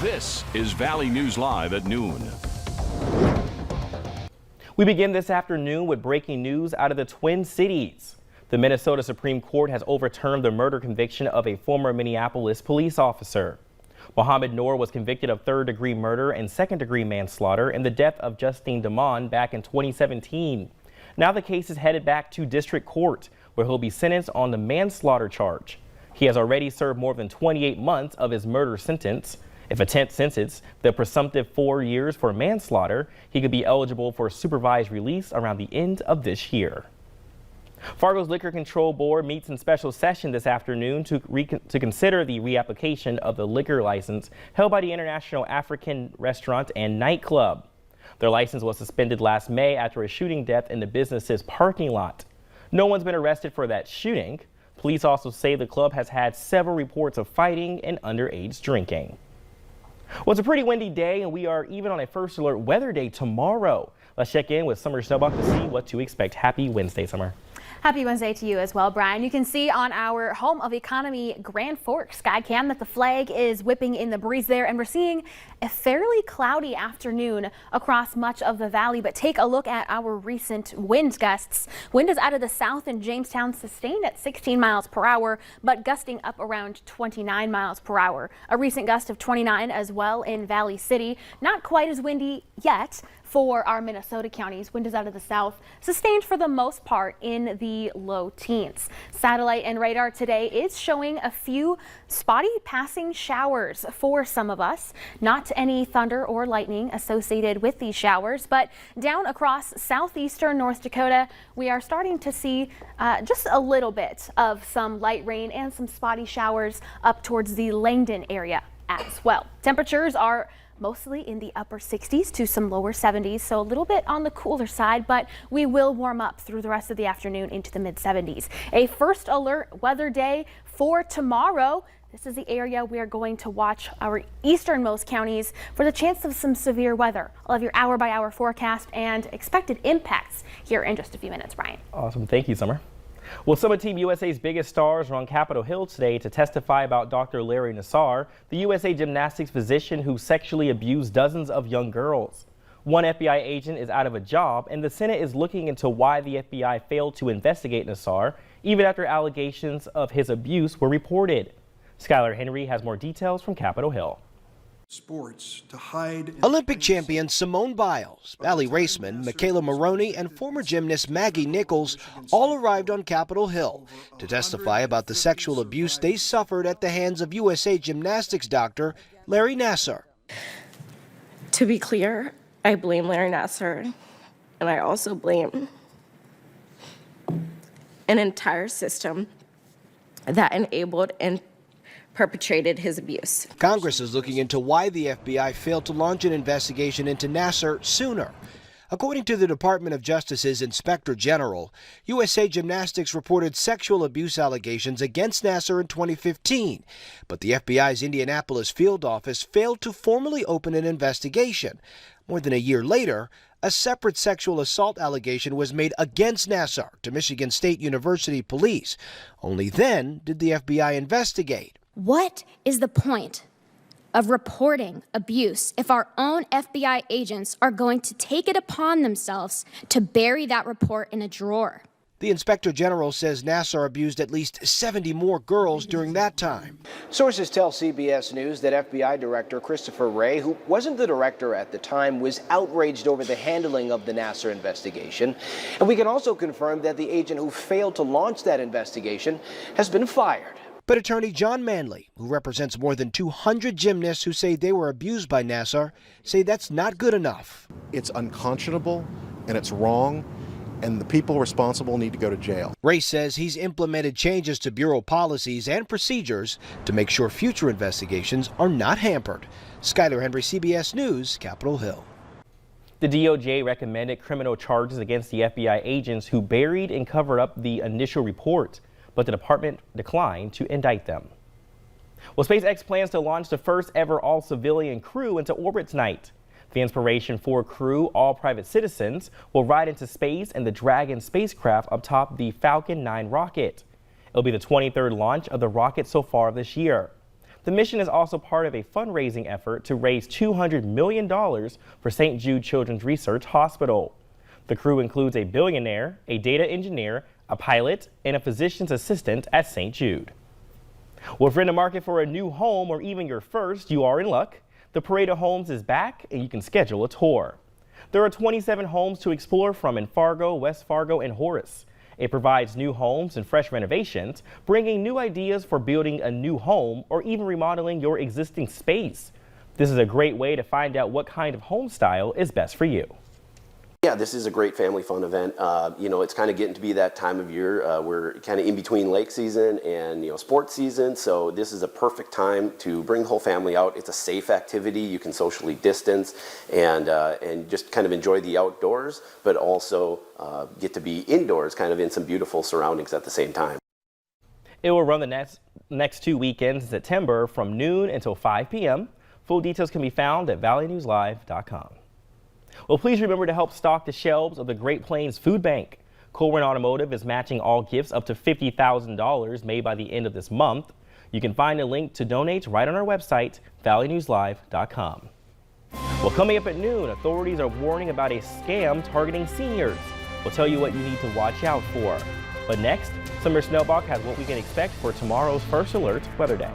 This is Valley News Live at noon. We begin this afternoon with breaking news out of the Twin Cities. The Minnesota Supreme Court has overturned the murder conviction of a former Minneapolis police officer. Mohammed Noor was convicted of third-degree murder and second-degree manslaughter in the death of Justine Damon back in 2017. Now the case is headed back to district court, where he'll be sentenced on the manslaughter charge. He has already served more than 28 months of his murder sentence. If a 10th sentence, the presumptive 4 years for manslaughter, he could be eligible for supervised release around the end of this year. Fargo's Liquor Control Board meets in special session this afternoon to consider the reapplication of the liquor license held by the International African Restaurant and Nightclub. Their license was suspended last May after a shooting death in the business's parking lot. No one's been arrested for that shooting. Police also say the club has had several reports of fighting and underage drinking. Well, it's a pretty windy day, and we are even on a first alert weather day tomorrow. Let's check in with Summer Snowbuck to see what to expect. Happy Wednesday, Summer. Happy Wednesday to you as well, Brian. You can see on our home of economy Grand Forks Skycam that the flag is whipping in the breeze there, and we're seeing a fairly cloudy afternoon across much of the valley. But take a look at our recent wind gusts. Wind is out of the south in Jamestown, sustained at 16 miles per hour, but gusting up around 29 miles per hour. A recent gust of 29 as well in Valley City. Not quite as windy yet for our Minnesota counties. Wind is out of the south, sustained for the most part in the low teens. Satellite and radar today is showing a few spotty passing showers for some of us. Not any thunder or lightning associated with these showers, but down across southeastern North Dakota, we are starting to see just a little bit of some light rain and some spotty showers up towards the Langdon area as well. Temperatures are mostly in the upper 60s to some lower 70s, so a little bit on the cooler side, but we will warm up through the rest of the afternoon into the mid 70s. A first alert weather day for tomorrow. This is the area we are going to watch, our easternmost counties, for the chance of some severe weather. I'll have your hour-by-hour forecast and expected impacts here in just a few minutes, Brian. Awesome. Thank you, Summer. Well, some of Team USA's biggest stars are on Capitol Hill today to testify about Dr. Larry Nassar, the USA gymnastics physician who sexually abused dozens of young girls. One FBI agent is out of a job, and the Senate is looking into why the FBI failed to investigate Nassar, even after allegations of his abuse were reported. Skylar Henry has more details from Capitol Hill. Sports to hide. Olympic champion Simone Biles, Valley raceman Michaela Maroney, and former gymnast Maggie Nichols all arrived on Capitol Hill to testify about the sexual abuse they suffered at the hands of USA gymnastics doctor Larry Nassar. To be clear, I blame Larry Nassar, and I also blame an entire system that enabled and perpetrated his abuse. Congress is looking into why the FBI failed to launch an investigation into Nassar sooner. According to the Department of Justice's Inspector General, USA Gymnastics reported sexual abuse allegations against Nassar in 2015, but the FBI's Indianapolis field office failed to formally open an investigation. More than a year later, a separate sexual assault allegation was made against Nassar to Michigan State University police. Only then did the FBI investigate. What is the point of reporting abuse if our own FBI agents are going to take it upon themselves to bury that report in a drawer? The Inspector General says Nassar abused at least 70 more girls during that time. Sources tell CBS News that FBI Director Christopher Wray, who wasn't the director at the time, was outraged over the handling of the Nassar investigation. And we can also confirm that the agent who failed to launch that investigation has been fired. But attorney John Manley, who represents more than 200 gymnasts who say they were abused by Nassar, say that's not good enough. It's unconscionable and it's wrong, and the people responsible need to go to jail. Ray says he's implemented changes to bureau policies and procedures to make sure future investigations are not hampered. Skylar Henry, CBS News, Capitol Hill. The DOJ recommended criminal charges against the FBI agents who buried and covered up the initial report, but the department declined to indict them. Well, Spacex plans to launch the first ever all-civilian crew into orbit tonight. The Inspiration 4 crew, all private citizens, will ride into space in the Dragon spacecraft up top the Falcon 9 rocket. It'll be the 23rd launch of the rocket so far this year. The mission is also part of a fundraising effort to raise $200 million for St. Jude Children's Research Hospital. The crew includes a billionaire, a data engineer, a pilot, and a physician's assistant at St. Jude. Well, if you're in the market for a new home or even your first, you are in luck. The Parade of Homes is back and you can schedule a tour. There are 27 homes to explore from in Fargo, West Fargo, and Horace. It provides new homes and fresh renovations, bringing new ideas for building a new home or even remodeling your existing space. This is a great way to find out what kind of home style is best for you. Yeah, this is a great family fun event. You know, it's kind of getting to be that time of year. We're kind of in between lake season and, sports season. So this is a perfect time to bring the whole family out. It's a safe activity. You can socially distance and just kind of enjoy the outdoors, but also get to be indoors, kind of in some beautiful surroundings at the same time. It will run the next 2 weekends in September from noon until 5 p.m. Full details can be found at valleynewslive.com. Well, please remember to help stock the shelves of the Great Plains Food Bank. Colburn Automotive is matching all gifts up to $50,000 made by the end of this month. You can find a link to donate right on our website, valleynewslive.com. Well, coming up at noon, authorities are warning about a scam targeting seniors. We'll tell you what you need to watch out for. But next, Summer Snowbach has what we can expect for tomorrow's First Alert Weather Day.